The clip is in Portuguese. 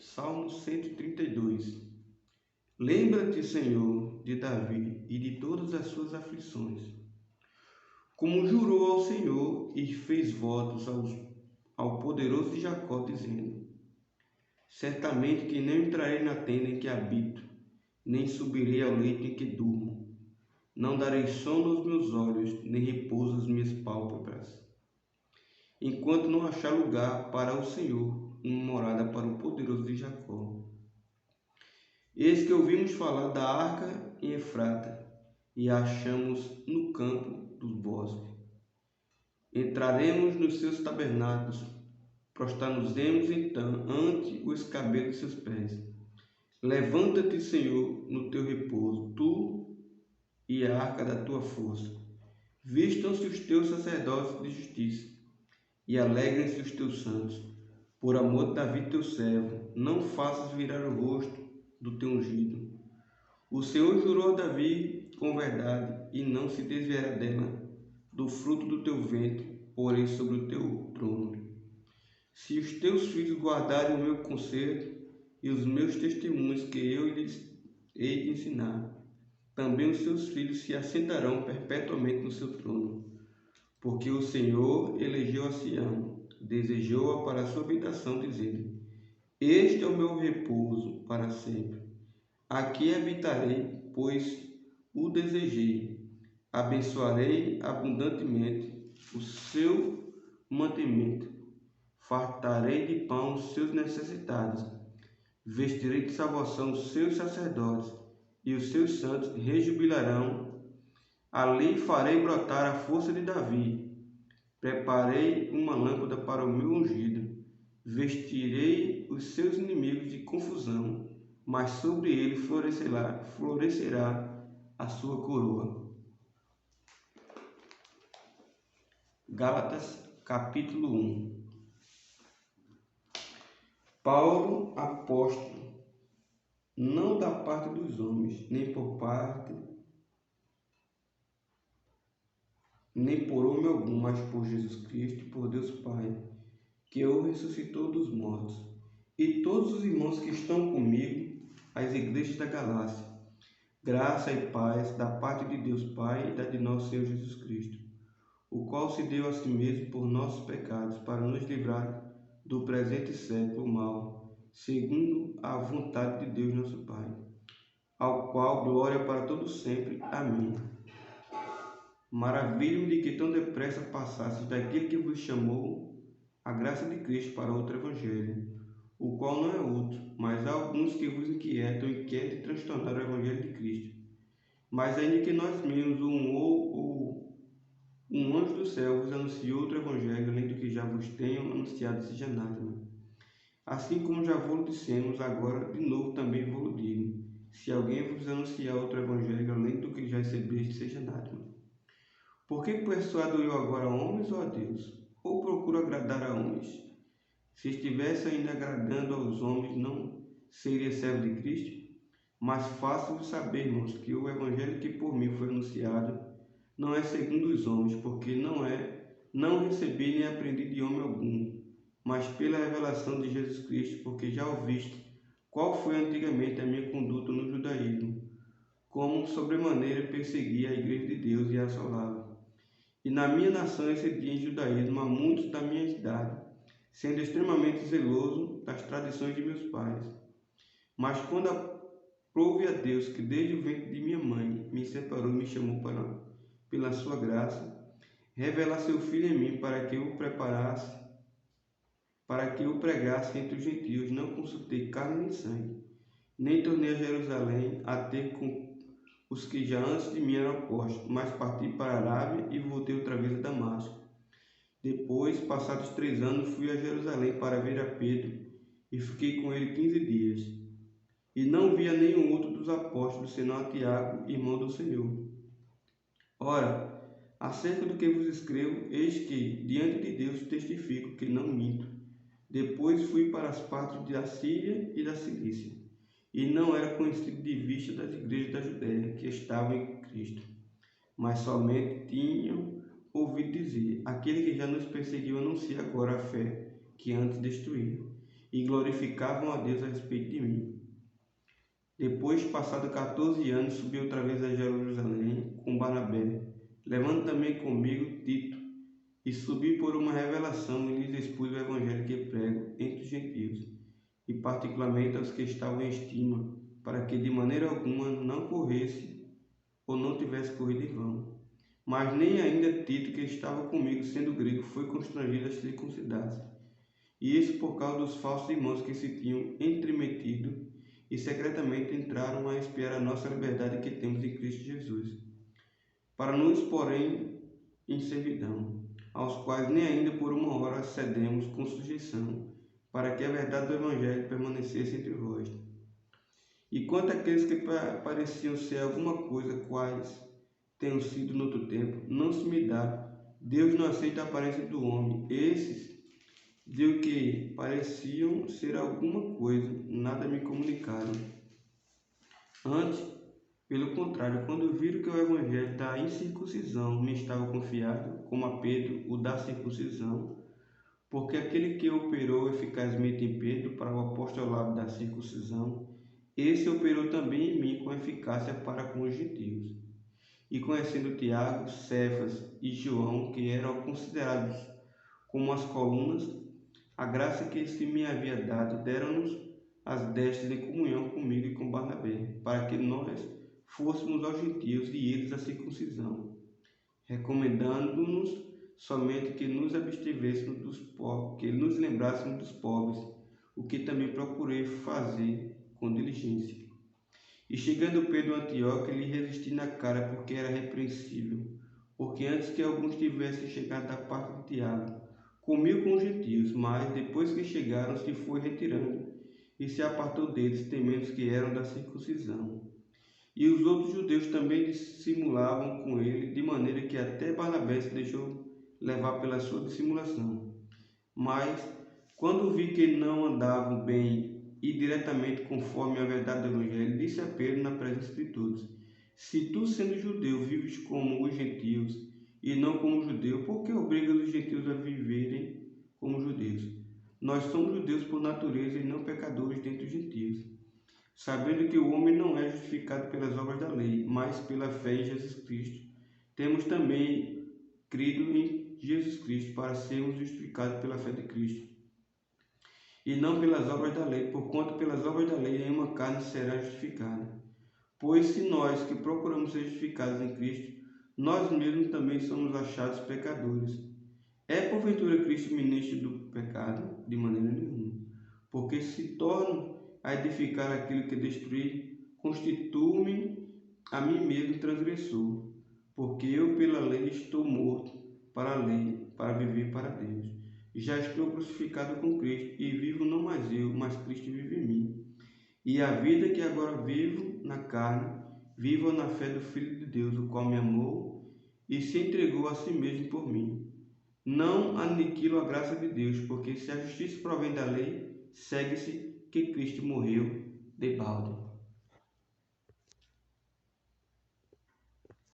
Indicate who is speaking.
Speaker 1: Salmo 132. Lembra-te, Senhor, de Davi e de todas as suas aflições. Como jurou ao Senhor e fez votos ao poderoso de Jacó, dizendo: certamente que não entrarei na tenda em que habito, nem subirei ao leito em que durmo. Não darei sono aos meus olhos, nem repouso às minhas pálpebras, enquanto não achar lugar para o Senhor, uma morada para o poderoso de Jacó. Eis que ouvimos falar da arca em Efrata, e a achamos no campo dos bosques. Entraremos nos seus tabernáculos, prostrar-nos-emos então ante o escabelo de seus pés. Levanta-te, Senhor, no teu repouso, tu e a arca da tua força. Vistam-se os teus sacerdotes de justiça, e alegrem-se os teus santos. Por amor de Davi, teu servo, não faças virar o rosto do teu ungido. O Senhor jurou a Davi com verdade, e não se desviará dela. Do fruto do teu ventre, porém sobre o teu trono. Se os teus filhos guardarem o meu conselho e os meus testemunhos que eu lhes hei de ensinar, também os seus filhos se assentarão perpetuamente no seu trono. Porque o Senhor elegeu a Sião, desejou-a para a sua habitação, dizendo: este é o meu repouso para sempre. Aqui habitarei, pois o desejei. Abençoarei abundantemente o seu mantimento. Fartarei de pão os seus necessitados. Vestirei de salvação os seus sacerdotes, e os seus santos rejubilarão. Ali farei brotar a força de Davi. Preparei uma lâmpada para o meu ungido. Vestirei os seus inimigos de confusão, mas sobre ele florescerá a sua coroa. Gálatas, capítulo 1. Paulo, apóstolo, não da parte dos homens, nem por homem algum, mas por Jesus Cristo e por Deus Pai, que o ressuscitou dos mortos, e todos os irmãos que estão comigo, as igrejas da Galácia. Graça e paz da parte de Deus Pai e da de nosso Senhor Jesus Cristo, o qual se deu a si mesmo por nossos pecados, para nos livrar do presente século mal, segundo a vontade de Deus nosso Pai, ao qual glória para todos sempre. Amém. Maravilho-me de que tão depressa passastes daquele que vos chamou a graça de Cristo para outro evangelho, o qual não é outro, mas há alguns que vos inquietam e querem transtornar o evangelho de Cristo. Mas ainda que nós mesmos, um anjo do céu vos anuncie outro evangelho, além do que já vos tenham anunciado, seja anátema. Assim como já vos dissemos, agora de novo também vos digo: se alguém vos anunciar outro evangelho, além do que já recebeste, seja anátema. Por que persuado eu agora a homens ou a Deus? Ou procuro agradar a homens? Se estivesse ainda agradando aos homens, não seria servo de Cristo? Mas faço-vos saber, irmãos, que o evangelho que por mim foi anunciado não é segundo os homens, porque não recebi nem aprendi de homem algum, mas pela revelação de Jesus Cristo, porque já ouviste qual foi antigamente a minha conduta no judaísmo, como sobremaneira perseguia a igreja de Deus e a assolava. E na minha nação excedi em judaísmo a muitos da minha idade, sendo extremamente zeloso das tradições de meus pais. Mas quando aprove a Deus, que desde o ventre de minha mãe me separou e me chamou pela sua graça, revelar seu Filho em mim para que eu pregasse entre os gentios, não consultei carne nem sangue, nem tornei a Jerusalém a ter com os que já antes de mim eram apóstolos, mas parti para a Arábia e voltei outra vez a Damasco. Depois, passados 3 anos, fui a Jerusalém para ver a Pedro e fiquei com ele 15 dias. E não via nenhum outro dos apóstolos, senão a Tiago, irmão do Senhor. Ora, acerca do que vos escrevo, eis que, diante de Deus, testifico que não minto. Depois fui para as partes da Síria e da Cilícia, e não era conhecido de vista das igrejas da Judéia que estavam em Cristo, mas somente tinham ouvido dizer: aquele que já nos perseguiu anuncia agora a fé que antes destruía, e glorificavam a Deus a respeito de mim. Depois, passado 14 anos, subi outra vez a Jerusalém com Barnabé, levando também comigo Tito, e subi por uma revelação e lhes expus o evangelho que prego entre os gentios, e particularmente aos que estavam em estima, para que de maneira alguma não corresse ou não tivesse corrido em vão. Mas nem ainda Tito, que estava comigo, sendo grego, foi constrangido a circuncidar-se. E isso por causa dos falsos irmãos que se tinham entremetido e secretamente entraram a espiar a nossa liberdade que temos em Cristo Jesus, para nos porém em servidão, aos quais nem ainda por uma hora cedemos com sujeição, para que a verdade do Evangelho permanecesse entre vós. E quanto àqueles que pareciam ser alguma coisa, quais tenham sido no outro tempo, não se me dá. Deus não aceita a aparência do homem. Esses, de que pareciam ser alguma coisa, nada me comunicaram. Antes, pelo contrário, quando viram que o evangelho da incircuncisão me estava confiado, como a Pedro o da circuncisão, porque aquele que operou eficazmente em Pedro para o apostolado da circuncisão, esse operou também em mim com eficácia para com os gentios. E conhecendo Tiago, Cefas e João, que eram considerados como as colunas, a graça que este me havia dado, deram-nos as destas em comunhão comigo e com Barnabé, para que nós fôssemos aos gentios e eles à circuncisão, recomendando-nos somente que nos abstevêssemos dos pobres, que nos lembrássemos dos pobres, o que também procurei fazer com diligência. E chegando Pedro a Antioquia, lhe resisti na cara, porque era repreensível, porque antes que alguns tivessem chegado da parte de Tiago, comiu com os gentios, mas depois que chegaram se foi retirando, e se apartou deles, temendo que eram da circuncisão. E os outros judeus também dissimulavam com ele, de maneira que até Barnabé se deixou levar pela sua dissimulação. Mas, quando vi que não andavam bem e diretamente conforme a verdade do Evangelho, disse a Pedro na presença de todos: se tu, sendo judeu, vives como os gentios e não como judeu, por que obrigas os gentios a viverem como judeus? Nós somos judeus por natureza e não pecadores dentre os gentios, sabendo que o homem não é justificado pelas obras da lei, mas pela fé em Jesus Cristo. Temos também crido em Jesus Cristo para sermos justificados pela fé de Cristo, e não pelas obras da lei, porquanto pelas obras da lei nenhuma carne será justificada. Pois se nós que procuramos ser justificados em Cristo, nós mesmos também somos achados pecadores. É porventura Cristo ministro do pecado? De maneira nenhuma. Porque se torno a edificar aquilo que destruí, constituo-me a mim mesmo transgressor. Porque eu pela lei estou morto para a lei, para viver para Deus. Já estou crucificado com Cristo, e vivo não mais eu, mas Cristo vive em mim. E a vida que agora vivo na carne, vivo na fé do Filho de Deus, o qual me amou e se entregou a si mesmo por mim. Não aniquilo a graça de Deus, porque se a justiça provém da lei, segue-se que Cristo morreu de balde.